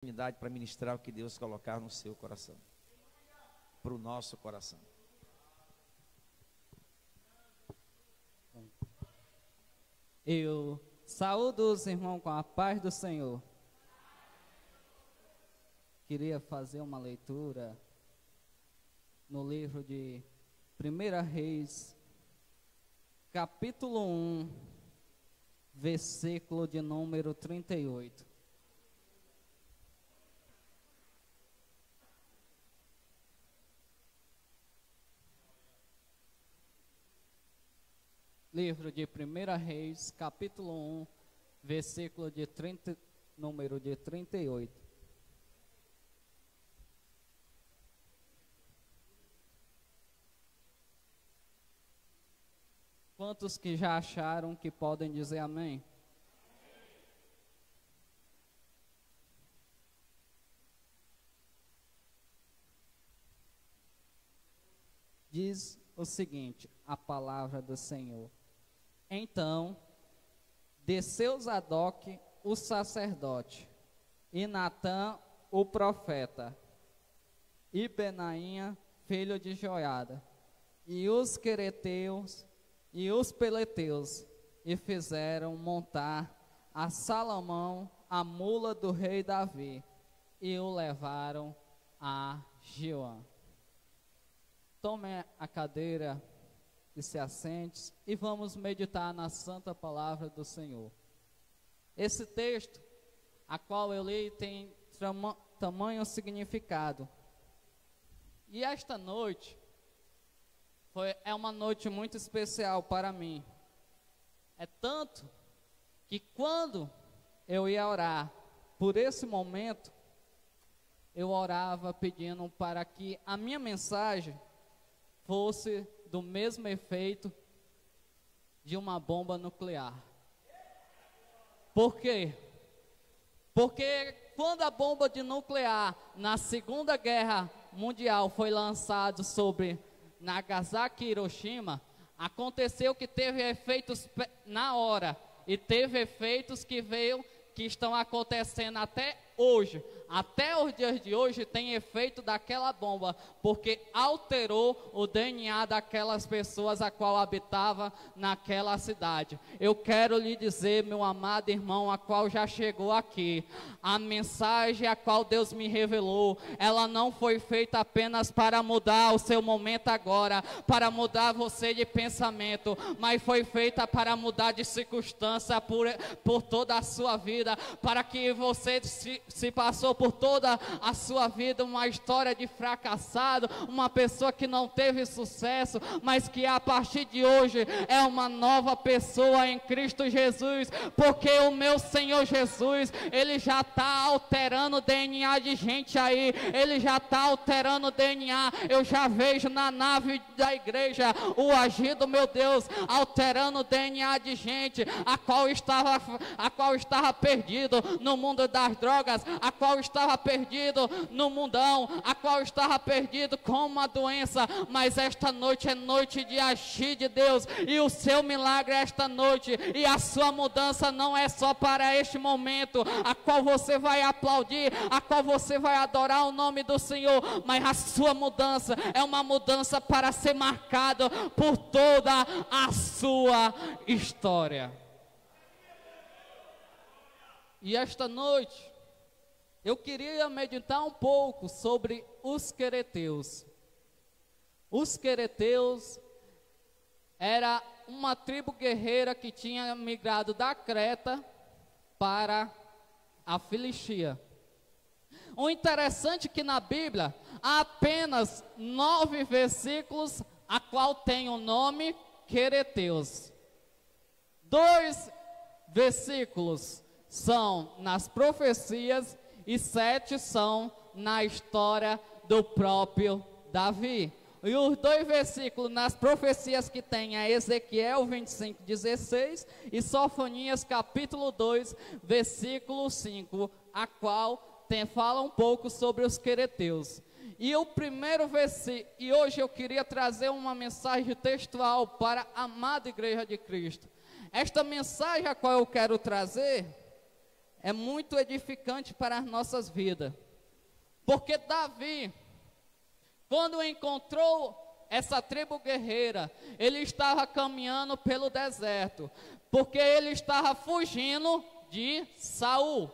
oportunidade para ministrar o que Deus colocar no seu coração, para o nosso coração. Eu saúdo os irmãos com a paz do Senhor. Queria fazer uma leitura no livro de 1 Reis, capítulo 1, versículo de número 38. Livro de 1 Reis, capítulo 1, versículo de número de 38. Quantos que já acharam que podem dizer amém? Diz o seguinte, a palavra do Senhor. Então, desceu Zadok, o sacerdote, e Natã, o profeta, e Benainha, filho de Joiada, e os quereteus e os peleteus, e fizeram montar a Salomão a mula do rei Davi, e o levaram a Gilã. Tome a cadeira e se assente e vamos meditar na santa palavra do Senhor. Esse texto, a qual eu li, tem tamanho significado. E esta noite é uma noite muito especial para mim. É tanto que quando eu ia orar por esse momento, eu orava pedindo para que a minha mensagem fosse do mesmo efeito de uma bomba nuclear. Por quê? Porque quando a bomba de nuclear na Segunda Guerra Mundial foi lançada sobre Nagasaki e Hiroshima, aconteceu que teve efeitos na hora e teve efeitos que estão acontecendo até hoje. Até os dias de hoje tem efeito daquela bomba, porque alterou o DNA daquelas pessoas a qual habitava naquela cidade. Eu quero lhe dizer, meu amado irmão, a qual já chegou aqui, a mensagem a qual Deus me revelou, ela não foi feita apenas para mudar o seu momento agora, para mudar você de pensamento, mas foi feita para mudar de circunstância por toda a sua vida, para que você se passou por toda a sua vida uma história de fracassado, uma pessoa que não teve sucesso, mas que a partir de hoje é uma nova pessoa em Cristo Jesus, porque o meu Senhor Jesus, Ele já está alterando o DNA de gente aí, Ele já está alterando o DNA, eu já vejo na nave da igreja o agir do meu Deus, alterando o DNA de gente, a qual estava perdido no mundo das drogas, a qual estava perdido no mundão, a qual estava perdido com uma doença, mas esta noite é noite de agir de Deus, e o seu milagre é esta noite, e a sua mudança não é só para este momento, a qual você vai aplaudir, a qual você vai adorar o nome do Senhor, mas a sua mudança é uma mudança para ser marcada por toda a sua história. E esta noite eu queria meditar um pouco sobre os quereteus. Os quereteus era uma tribo guerreira que tinha migrado da Creta para a Filistia. O interessante é que na Bíblia há apenas 9 versículos a qual tem o nome quereteus. 2 versículos são nas profecias e 7 são na história do próprio Davi. E os 2 versículos nas profecias que tem é Ezequiel 25:16 e Sofonias capítulo 2, versículo 5, a qual fala um pouco sobre os quereteus. E o primeiro versículo, e hoje eu queria trazer uma mensagem textual para a amada igreja de Cristo. Esta mensagem a qual eu quero trazer é muito edificante para as nossas vidas. Porque Davi, quando encontrou essa tribo guerreira, ele estava caminhando pelo deserto, porque ele estava fugindo de Saul.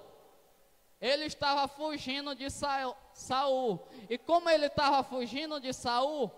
Ele estava fugindo de Saul. E como ele estava fugindo de Saul,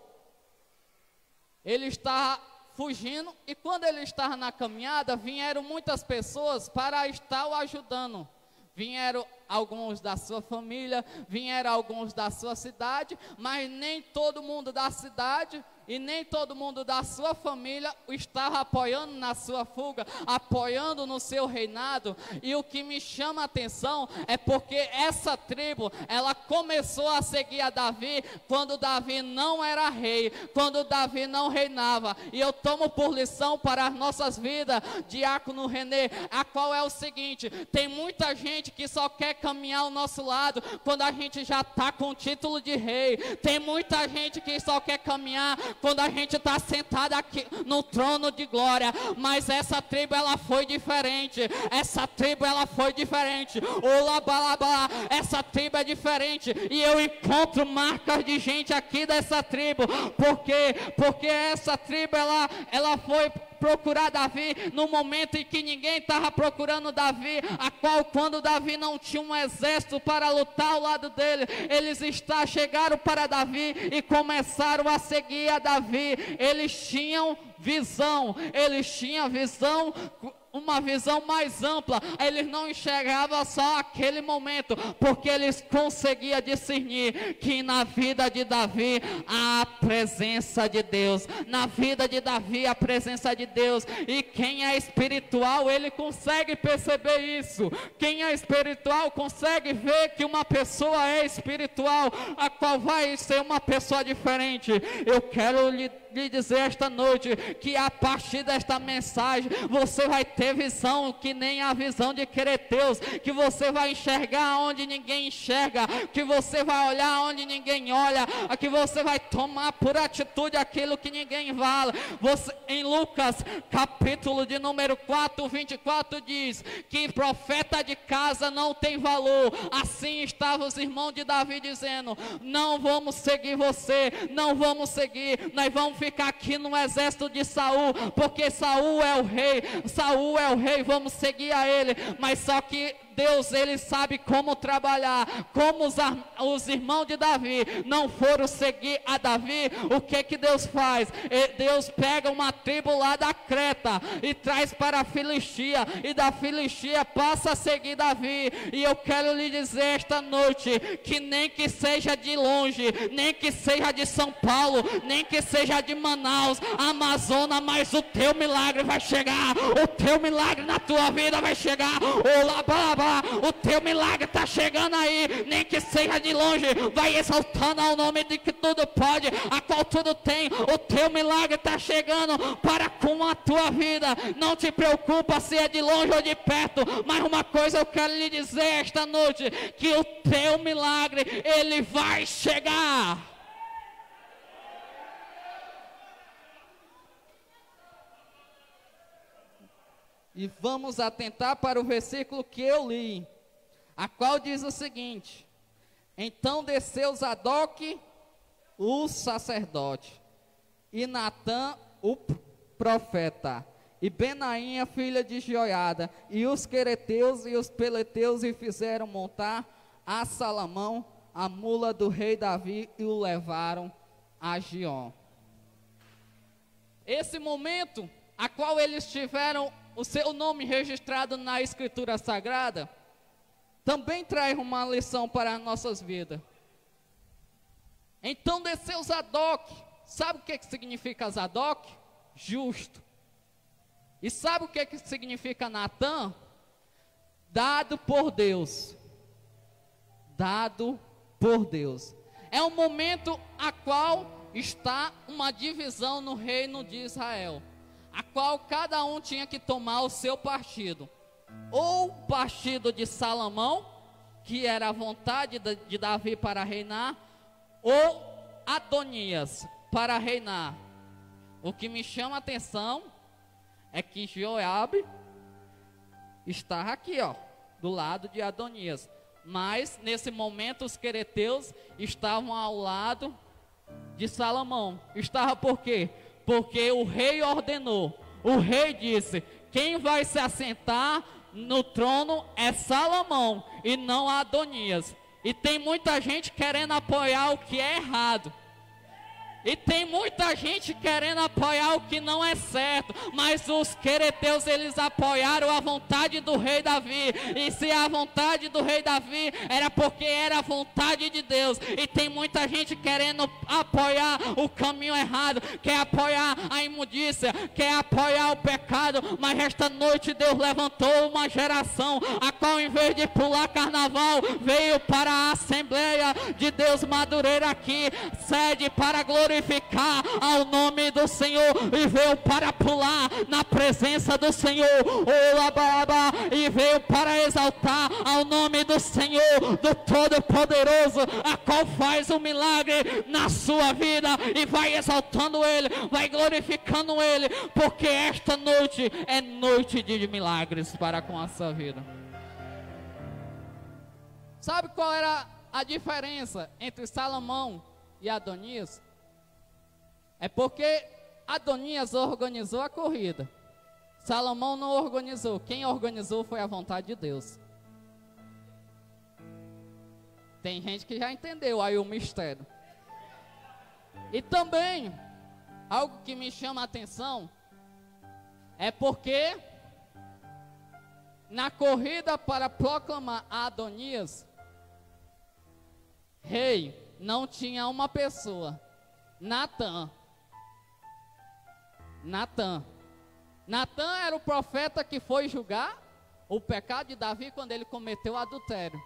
ele estava fugindo, e quando ele estava na caminhada, vieram muitas pessoas para estar o ajudando. Vieram alguns da sua família, vieram alguns da sua cidade, mas nem todo mundo da cidade e nem todo mundo da sua família o estava apoiando na sua fuga, apoiando no seu reinado. E o que me chama a atenção é porque essa tribo, ela começou a seguir a Davi quando Davi não era rei, quando Davi não reinava. E eu tomo por lição para as nossas vidas, diácono Renê, a qual é o seguinte: tem muita gente que só quer caminhar ao nosso lado quando a gente já está com o título de rei. Tem muita gente que só quer caminhar quando a gente está sentado aqui no trono de glória. Mas essa tribo, ela foi diferente. Essa tribo, ela foi diferente. Olabalabá, essa tribo é diferente. E eu encontro marcas de gente aqui dessa tribo. Porque essa tribo, ela foi procurar Davi no momento em que ninguém estava procurando Davi, a qual, quando Davi não tinha um exército para lutar ao lado dele, eles chegaram para Davi e começaram a seguir a Davi. Eles tinham visão, uma visão mais ampla. Eles não enxergavam só aquele momento, porque eles conseguiam discernir que na vida de Davi há a presença de Deus, na vida de Davi a presença de Deus. E quem é espiritual, ele consegue perceber isso. Quem é espiritual consegue ver que uma pessoa é espiritual, a qual vai ser uma pessoa diferente. Eu quero lhe dizer esta noite que a partir desta mensagem você vai ter visão, que nem a visão de Quereteus, que você vai enxergar onde ninguém enxerga, que você vai olhar onde ninguém olha, que você vai tomar por atitude aquilo que ninguém vale. Em Lucas capítulo de número 4, 24 diz que profeta de casa não tem valor. Assim estavam os irmãos de Davi dizendo: não vamos seguir você, não vamos seguir, nós vamos ficar aqui no exército de Saul, porque Saul é o rei, vamos seguir a ele. Mas só que Deus, ele sabe como trabalhar. Como os irmãos de Davi não foram seguir a Davi, o que Deus faz? Deus pega uma tribo lá da Creta e traz para a Filistia, e da Filistia passa a seguir Davi. E eu quero lhe dizer esta noite, que nem que seja de longe, nem que seja de São Paulo, nem que seja de Manaus, Amazonas, mas o teu milagre vai chegar, o teu milagre na tua vida vai chegar. O teu milagre está chegando aí, nem que seja de longe, vai exaltando ao nome de que tudo pode, a qual tudo tem. O teu milagre está chegando para com a tua vida. Não te preocupa se é de longe ou de perto, mas uma coisa eu quero lhe dizer esta noite, que o teu milagre, ele vai chegar. E vamos atentar para o versículo que eu li, a qual diz o seguinte: então desceu Zadok, o sacerdote, e Natã, o profeta, e Benainha, filha de Joiada, e os quereteus e os peleteus, e fizeram montar a Salomão, a mula do rei Davi, e o levaram a Gion. Esse momento, a qual eles tiveram o seu nome registrado na Escritura Sagrada, também traz uma lição para as nossas vidas. Então desceu Zadok. Sabe o que significa Zadok? Justo. E sabe o que significa Natã? Dado por Deus. Dado por Deus. É um momento a qual está uma divisão no reino de Israel, a qual cada um tinha que tomar o seu partido. Ou o partido de Salomão, que era a vontade de Davi para reinar, ou Adonias para reinar. O que me chama a atenção é que Joabe estava aqui, do lado de Adonias. Mas, nesse momento, os quereteus estavam ao lado de Salomão. Estava por quê? Porque o rei ordenou. O rei disse: quem vai se assentar no trono é Salomão e não Adonias. E tem muita gente querendo apoiar o que é errado. E tem muita gente querendo apoiar o que não é certo. Mas os quereteus, eles apoiaram a vontade do rei Davi. E se a vontade do rei Davi era porque era a vontade de Deus. E tem muita gente querendo apoiar o caminho errado, quer apoiar a imundícia, quer apoiar o pecado. Mas esta noite Deus levantou uma geração a qual, em vez de pular carnaval, veio para a Assembleia de Deus Madureira aqui, sede para glorificar ao nome do Senhor, e veio para pular na presença do Senhor, e veio para exaltar ao nome do Senhor, do Todo-Poderoso, a qual faz um milagre na sua vida, e vai exaltando Ele, vai glorificando Ele, porque esta noite é noite de milagres para com a sua vida. Sabe qual era a diferença entre Salomão e Adonias? É porque Adonias organizou a corrida, Salomão não organizou. Quem organizou foi a vontade de Deus. Tem gente que já entendeu aí o mistério. E também, algo que me chama a atenção, é porque na corrida para proclamar a Adonias rei, não tinha uma pessoa, Natã. Natã era o profeta que foi julgar o pecado de Davi quando ele cometeu adultério.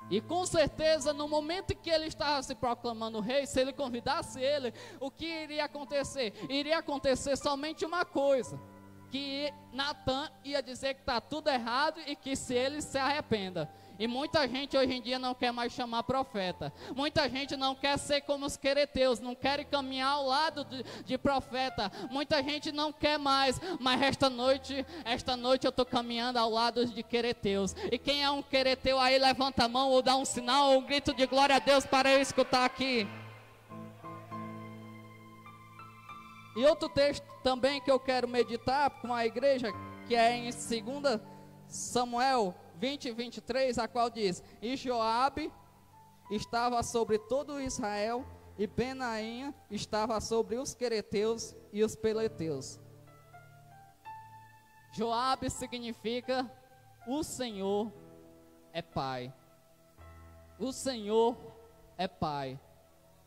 E com certeza, no momento em que ele estava se proclamando rei, se ele convidasse ele, o que iria acontecer? Iria acontecer somente uma coisa: que Natã ia dizer que está tudo errado e que se ele se arrependa. E muita gente hoje em dia não quer mais chamar profeta. Muita gente não quer ser como os quereteus, não quer caminhar ao lado de profeta. Muita gente não quer mais, mas esta noite eu estou caminhando ao lado de quereteus. E quem é um quereteu aí, levanta a mão ou dá um sinal ou um grito de glória a Deus para eu escutar aqui. E outro texto também que eu quero meditar com a igreja, que é em 2 Samuel 20 e 23, a qual diz: e Joabe estava sobre todo Israel, e Benaía estava sobre os quereteus e os peleteus. Joabe significa o Senhor é Pai. O Senhor é Pai.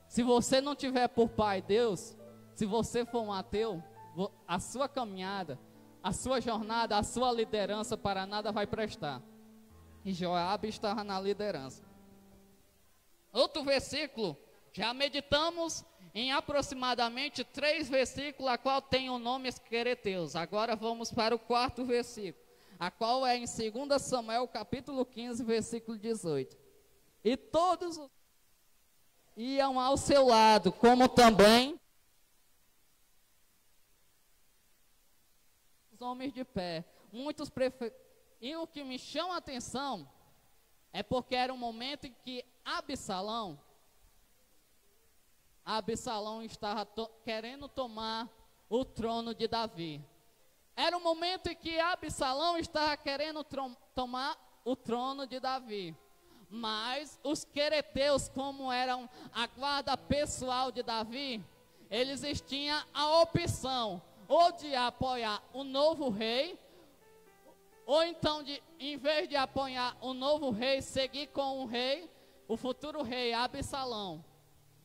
Se você não tiver por Pai Deus, se você for um ateu, a sua caminhada, a sua jornada, a sua liderança para nada vai prestar. E Joabe estava na liderança. Outro versículo, já meditamos em aproximadamente 3 versículos, a qual tem o nome quereteus. Agora vamos para o 4º versículo, a qual é em 2 Samuel capítulo 15, versículo 18. E todos iam ao seu lado, como também os homens de pé. Muitos E o que me chama a atenção é porque era um momento em que Absalão estava querendo tomar o trono de Davi. Era um momento em que Absalão estava querendo tomar o trono de Davi. Mas os quereteus, como eram a guarda pessoal de Davi, eles tinham a opção ou de apoiar o novo rei, ou então, em vez de apoiar o novo rei, seguir com o rei, o futuro rei Absalão.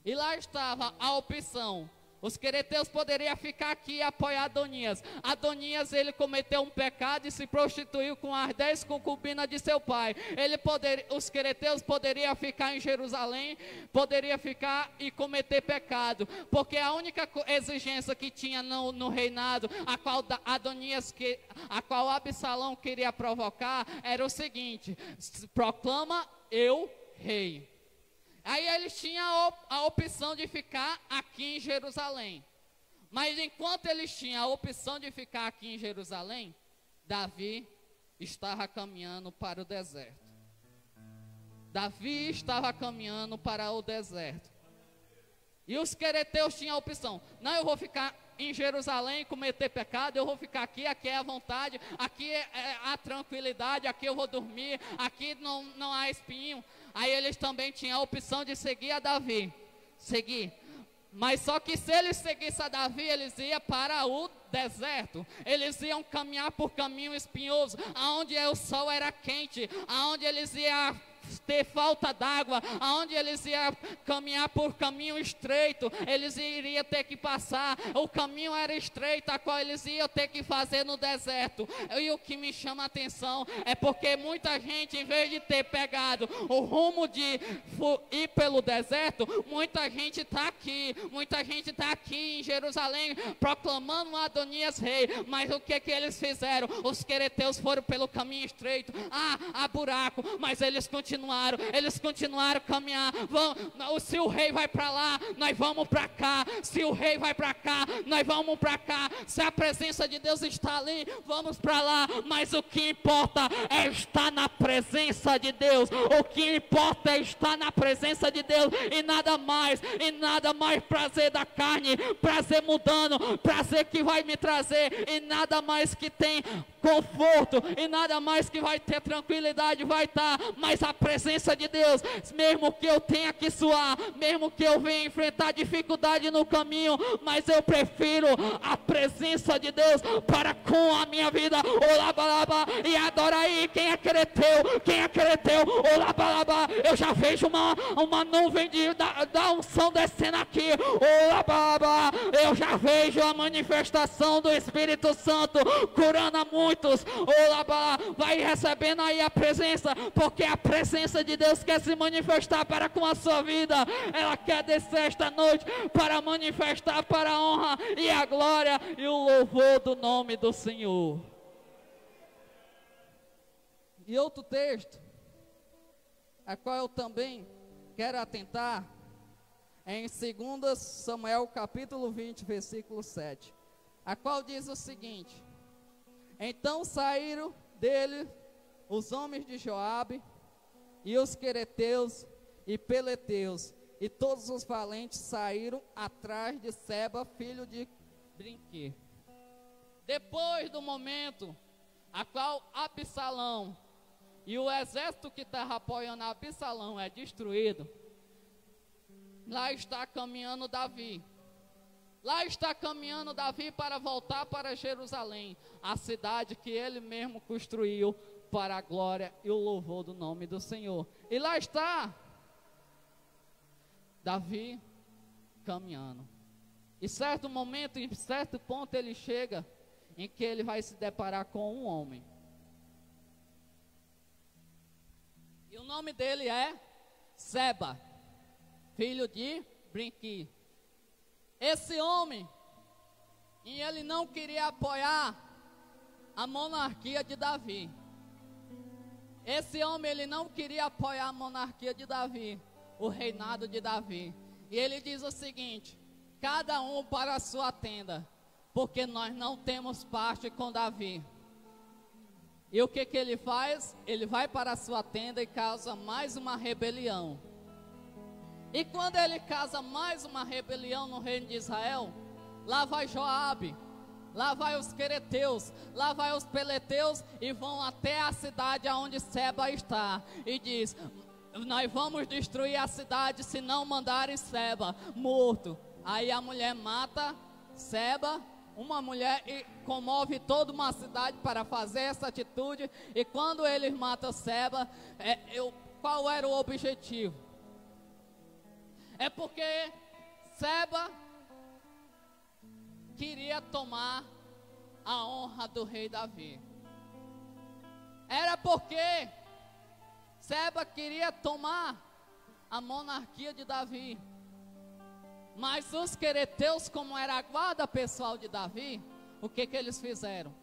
E lá estava a opção. Os quereteus poderiam ficar aqui e apoiar Adonias. Adonias, ele cometeu um pecado e se prostituiu com as 10 concubinas de seu pai. Os quereteus poderiam ficar em Jerusalém, poderiam ficar e cometer pecado. Porque a única exigência que tinha no reinado, a qual Absalão queria provocar, era o seguinte: proclama eu rei. Aí eles tinham a opção de ficar aqui em Jerusalém. Mas enquanto eles tinham a opção de ficar aqui em Jerusalém, Davi estava caminhando para o deserto. Davi estava caminhando para o deserto. E os quereteus tinham a opção: não, eu vou ficar em Jerusalém e cometer pecado, eu vou ficar aqui, aqui é a vontade, aqui é a tranquilidade, aqui eu vou dormir, aqui não há espinho. Aí eles também tinham a opção de seguir a Davi, seguir. Mas só que se eles seguissem a Davi, eles iam para o deserto, eles iam caminhar por caminho espinhoso, aonde o sol era quente, aonde eles iam ter falta d'água, aonde eles iam caminhar por caminho estreito, eles iriam ter que passar, o caminho era estreito, a qual eles iam ter que fazer no deserto. E o que me chama a atenção é porque muita gente, em vez de ter pegado o rumo de ir pelo deserto, muita gente está aqui em Jerusalém, proclamando um Adonias rei, mas o que eles fizeram? Os quereteus foram pelo caminho estreito, há buraco, mas eles continuaram a caminhar. Se o rei vai para lá, nós vamos para cá. Se o rei vai para cá, nós vamos para cá. Se a presença de Deus está ali, vamos para lá. Mas o que importa é estar na presença de Deus. O que importa é estar na presença de Deus e nada mais prazer da carne, prazer mudando, prazer que vai me trazer, e nada mais que tem conforto, e nada mais que vai ter tranquilidade, vai estar, mas a presença de Deus, mesmo que eu tenha que suar, mesmo que eu venha enfrentar dificuldade no caminho, mas eu prefiro a presença de Deus para com a minha vida. Olabalaba, e adora aí, quem é quereteu, olabalaba, eu já vejo uma nuvem da unção descendo aqui, olabalaba, eu já vejo a manifestação do Espírito Santo curando a muitos, olabalaba, vai recebendo aí a presença, porque a presença de Deus quer se manifestar para com a sua vida, ela quer descer esta noite para manifestar para a honra e a glória e o louvor do nome do Senhor. E outro texto, a qual eu também quero atentar, é em 2 Samuel capítulo 20, versículo 7, a qual diz o seguinte: então saíram dele os homens de Joabe, e os quereteus e peleteus, e todos os valentes saíram atrás de Seba, filho de Brinqui. Depois do momento a qual Absalão e o exército que estava apoiando Absalão é destruído, lá está caminhando Davi. Lá está caminhando Davi para voltar para Jerusalém, a cidade que ele mesmo construiu para a glória e o louvor do nome do Senhor. E lá está Davi caminhando. E certo momento, em certo ponto ele chega em que ele vai se deparar com um homem. E o nome dele é Seba, filho de Brinqui. Esse homem, e ele não queria apoiar a monarquia de Davi. Esse homem, ele não queria apoiar a monarquia de Davi, o reinado de Davi. E ele diz o seguinte: cada um para a sua tenda, porque nós não temos parte com Davi. E o que ele faz? Ele vai para a sua tenda e causa mais uma rebelião. E quando ele causa mais uma rebelião no reino de Israel, lá vai Joabe, lá vai os quereteus, lá vai os peleteus, e vão até a cidade onde Seba está, e diz: nós vamos destruir a cidade se não mandarem Seba morto. Aí a mulher mata Seba, uma mulher, e comove toda uma cidade para fazer essa atitude. E quando eles matam Seba, qual era o objetivo? É porque Seba queria tomar a honra do rei Davi. Era porque Seba queria tomar a monarquia de Davi. Mas os quereteus, como era a guarda pessoal de Davi, o que eles fizeram?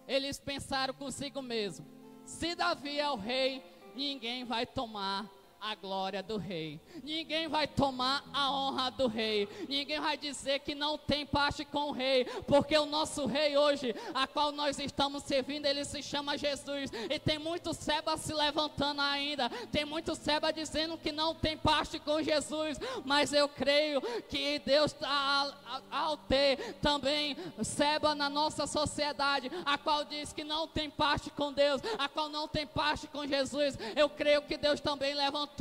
Eles pensaram consigo mesmo: se Davi é o rei, ninguém vai tomar a glória do rei. Ninguém vai tomar a honra do rei. Ninguém vai dizer que não tem parte com o rei, porque o nosso rei hoje, a qual nós estamos servindo, ele se chama Jesus. E tem muitos sebas se levantando ainda. Tem muitos sebas dizendo que não tem parte com Jesus. Mas eu creio que Deus, ao ter também seba na nossa sociedade, a qual diz que não tem parte com Deus, a qual não tem parte com Jesus, eu creio que Deus também levantou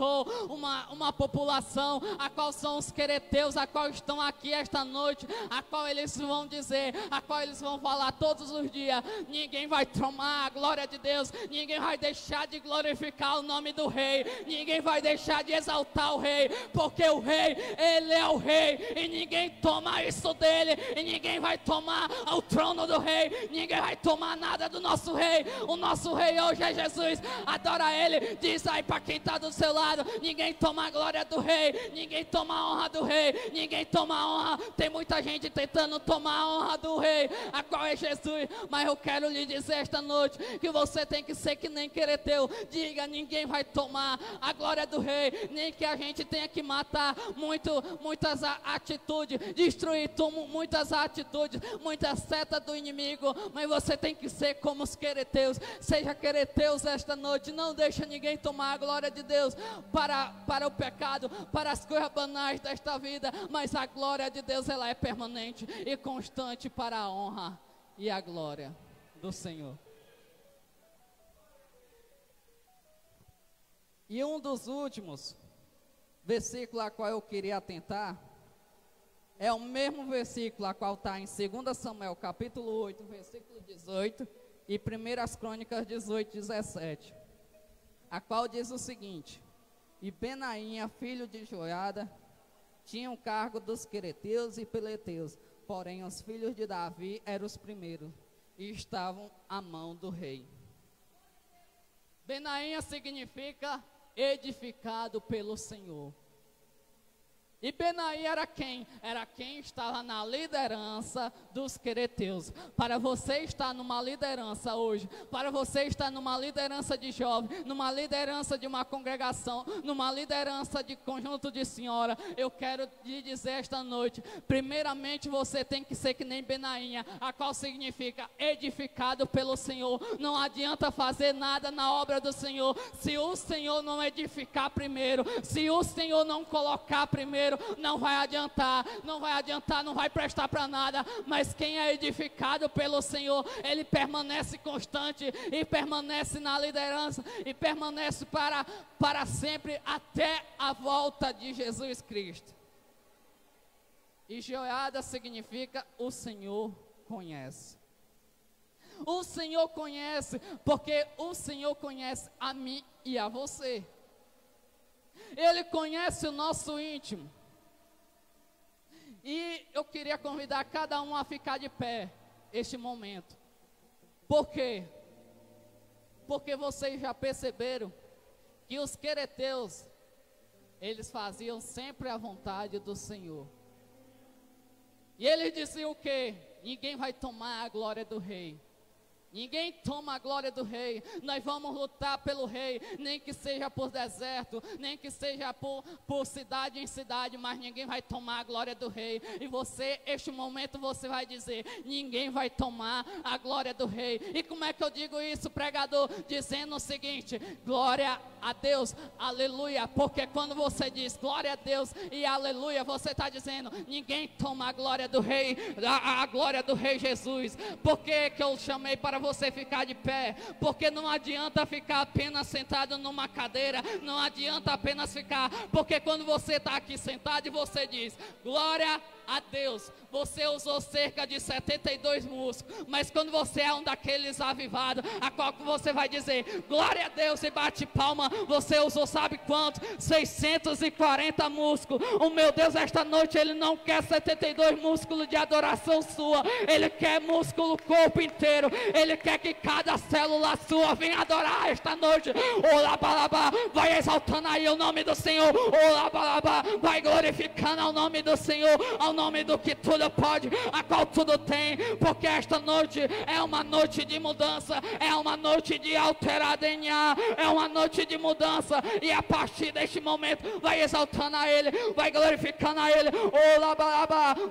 uma população, a qual são os quereteus, a qual estão aqui esta noite, a qual eles vão dizer, a qual eles vão falar todos os dias: ninguém vai tomar a glória de Deus, ninguém vai deixar de glorificar o nome do rei, ninguém vai deixar de exaltar o rei, porque o rei, ele é o rei, e ninguém toma isso dele, e ninguém vai tomar o trono do rei, ninguém vai tomar nada do nosso rei. O nosso rei hoje é Jesus. Adora ele. Diz aí para quem está do seu lado: ninguém toma a glória do rei, ninguém toma a honra do rei, ninguém toma a honra. Tem muita gente tentando tomar a honra do rei, a qual é Jesus. Mas eu quero lhe dizer esta noite que você tem que ser que nem quereteu. Diga: ninguém vai tomar a glória do rei, nem que a gente tenha que matar muitas atitudes, destruir muitas atitudes, muitas setas do inimigo. Mas você tem que ser como os quereteus. Seja quereteus esta noite. Não deixa ninguém tomar a glória de Deus para o pecado, para as coisas banais desta vida. Mas a glória de Deus, ela é permanente e constante para a honra e a glória do Senhor. E um dos últimos versículos a qual eu queria atentar é o mesmo versículo a qual está em 2 Samuel capítulo 8, versículo 18, e 1 Crônicas 18, 17, a qual diz o seguinte: e Benaía, filho de Joiada, tinha o cargo dos quereteus e peleteus, porém os filhos de Davi eram os primeiros, e estavam à mão do rei. Benaía significa edificado pelo Senhor. E Benaía era quem? Era quem estava na liderança dos quereteus. Para você estar numa liderança hoje, para você estar numa liderança de jovem, numa liderança de uma congregação, numa liderança de conjunto de senhora, eu quero lhe dizer esta noite: primeiramente você tem que ser que nem Benaía, a qual significa edificado pelo Senhor. Não adianta fazer nada na obra do Senhor se o Senhor não edificar primeiro, se o Senhor não colocar primeiro. Não vai adiantar, não vai prestar para nada. Mas quem é edificado pelo Senhor, ele permanece constante e permanece na liderança e permanece para sempre, até a volta de Jesus Cristo. E Joiada significa o Senhor conhece. O Senhor conhece, porque o Senhor conhece a mim e a você. Ele conhece o nosso íntimo. E eu queria convidar cada um a ficar de pé este momento. Por quê? Porque vocês já perceberam que os quereteus, eles faziam sempre a vontade do Senhor. E eles diziam o quê? Ninguém vai tomar a glória do rei. Ninguém toma a glória do rei. Nós vamos lutar pelo rei, nem que seja por deserto, nem que seja por cidade em cidade, mas ninguém vai tomar a glória do rei. E você, este momento, você vai dizer: ninguém vai tomar a glória do rei. E como é que eu digo isso, pregador? Dizendo o seguinte: glória a Deus, aleluia. Porque quando você diz glória a Deus e aleluia, você está dizendo: ninguém toma a glória do rei, a glória do rei Jesus. Por que eu chamei para você ficar de pé? Porque não adianta ficar apenas sentado numa cadeira, não adianta apenas ficar, porque quando você está aqui sentado e você diz glória a Deus, você usou cerca de 72 músculos, mas quando você é um daqueles avivados, a qual você vai dizer glória a Deus e bate palma, você usou sabe quanto? 640 músculos. O meu Deus, esta noite Ele não quer 72 músculos de adoração sua, Ele quer músculo corpo inteiro. Ele quer que cada célula sua venha adorar esta noite. Olá, balabá, vai exaltando aí o nome do Senhor. Olá, balabá, vai glorificando ao nome do Senhor, ao nome do que tudo pode, a qual tudo tem, porque esta noite é uma noite de mudança, é uma noite de alterar DNA, é uma noite de mudança, e a partir deste momento, vai exaltando a Ele, vai glorificando a Ele,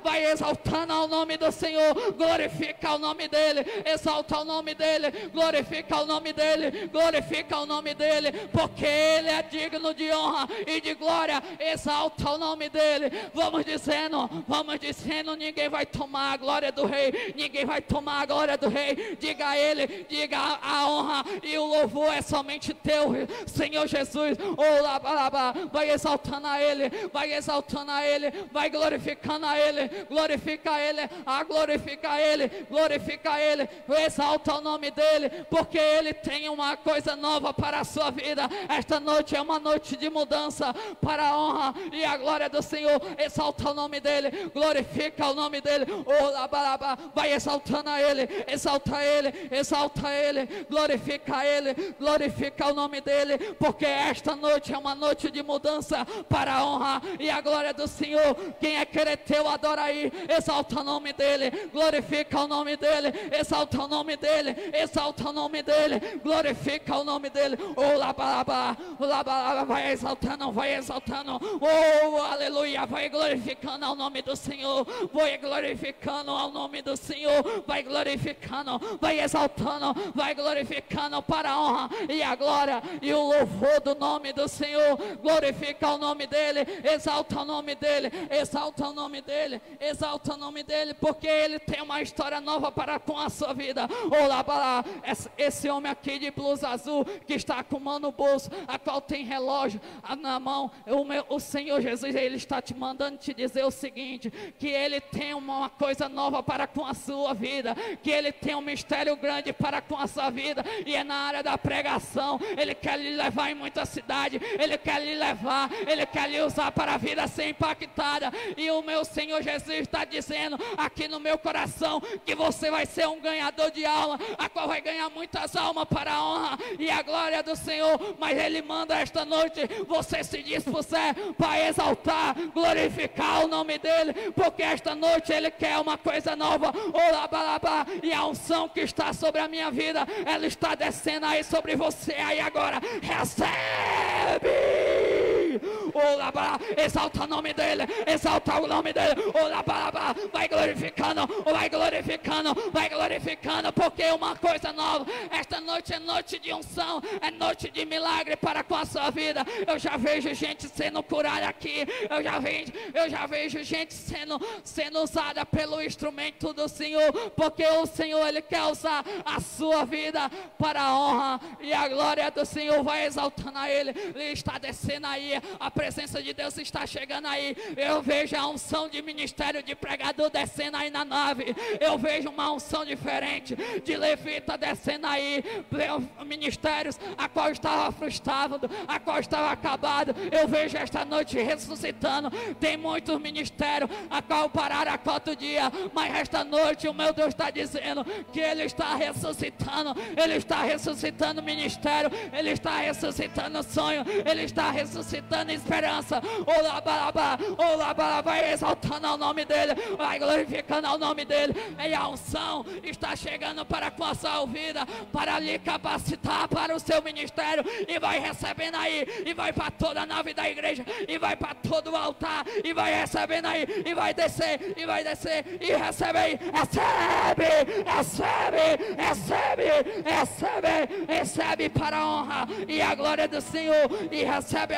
vai exaltando ao nome do Senhor, glorifica o nome dEle, exalta o nome dEle, glorifica o nome dEle, glorifica o nome dEle, porque Ele é digno de honra e de glória, exalta o nome dEle. Vamos dizendo, ninguém vai tomar a glória do Rei, ninguém vai tomar a glória do Rei, diga a Ele, diga a honra e o louvor é somente teu, Senhor Jesus. Vai exaltando a Ele, vai exaltando a Ele, vai glorificando a Ele, glorifica a Ele, glorifica a Ele, glorifica a Ele, exalta o nome dEle, porque Ele tem uma coisa nova para a sua vida. Esta noite é uma noite de mudança para a honra e a glória do Senhor. Exalta o nome dEle, glorifica o nome dEle, vai exaltando a Ele, exalta Ele, exalta Ele, glorifica Ele, glorifica o nome dEle, porque esta noite é uma noite de mudança para a honra e a glória do Senhor. Quem é quereteu, adora aí, exalta o nome dEle, glorifica o nome dEle, exalta o nome dEle, exalta o nome dEle, glorifica o nome dEle, vai exaltando, aleluia, vai glorificando ao nome do Senhor, vai glorificando ao nome do Senhor, vai glorificando, vai exaltando, vai glorificando para a honra e a glória e o louvor do nome do Senhor. Glorifica o nome dEle, exalta o nome dEle, exalta o nome dEle, exalta o nome dEle, porque Ele tem uma história nova para com a sua vida. Esse homem aqui de blusa azul que está com mão no bolso, a qual tem relógio na mão, o Senhor Jesus, Ele está te mandando te dizer o seguinte, que Ele tem uma coisa nova para com a sua vida, que Ele tem um mistério grande para com a sua vida, e é na área da pregação. Ele quer lhe levar em muita cidade, Ele quer lhe levar, Ele quer lhe usar para a vida ser impactada, e o meu Senhor Jesus está dizendo aqui no meu coração, que você vai ser um ganhador de alma, a qual vai ganhar muitas almas para a honra e a glória do Senhor. Mas Ele manda esta noite você se dispuser para exaltar, glorificar o nome dEle, porque esta noite Ele quer uma coisa nova, e a unção que está sobre a minha vida, ela está descendo aí sobre você aí agora. Recebe! Exalta o nome dEle, exalta o nome dEle, vai glorificando, vai glorificando, vai glorificando, porque é uma coisa nova. Esta noite é noite de unção, é noite de milagre para com a sua vida. Eu já vejo gente sendo curada aqui, eu já vejo gente sendo usada pelo instrumento do Senhor, porque o Senhor, Ele quer usar a sua vida para a honra e a glória do Senhor. Vai exaltando a Ele, Ele está descendo aí, a presença de Deus está chegando aí. Eu vejo a unção de ministério de pregador descendo aí na nave, eu vejo uma unção diferente de levita descendo aí, ministérios a qual estava frustrado, a qual estava acabado, eu vejo esta noite ressuscitando. Tem muitos ministérios a qual pararam há 4 dias, mas esta noite o meu Deus está dizendo que Ele está ressuscitando, Ele está ressuscitando ministério, Ele está ressuscitando sonho, Ele está ressuscitando esperança. Vai exaltando ao nome dEle, vai glorificando ao nome dEle, e a unção está chegando para com a sua vida, para lhe capacitar para o seu ministério, e vai recebendo aí, e vai para toda a nave da igreja, e vai para todo o altar, e vai recebendo aí, e vai descer, e recebe aí, recebe para a honra e a glória do Senhor, e recebe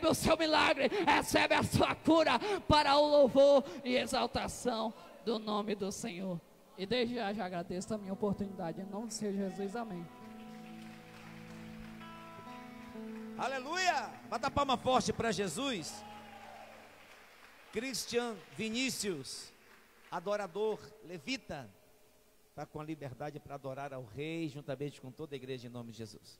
o seu milagre, recebe a sua cura para o louvor e exaltação do nome do Senhor. E desde já agradeço a minha oportunidade, em nome do Senhor Jesus, amém. Aleluia! Bata a palma forte para Jesus. Christian Vinícius, adorador, levita, está com a liberdade para adorar ao Rei, juntamente com toda a igreja, em nome de Jesus.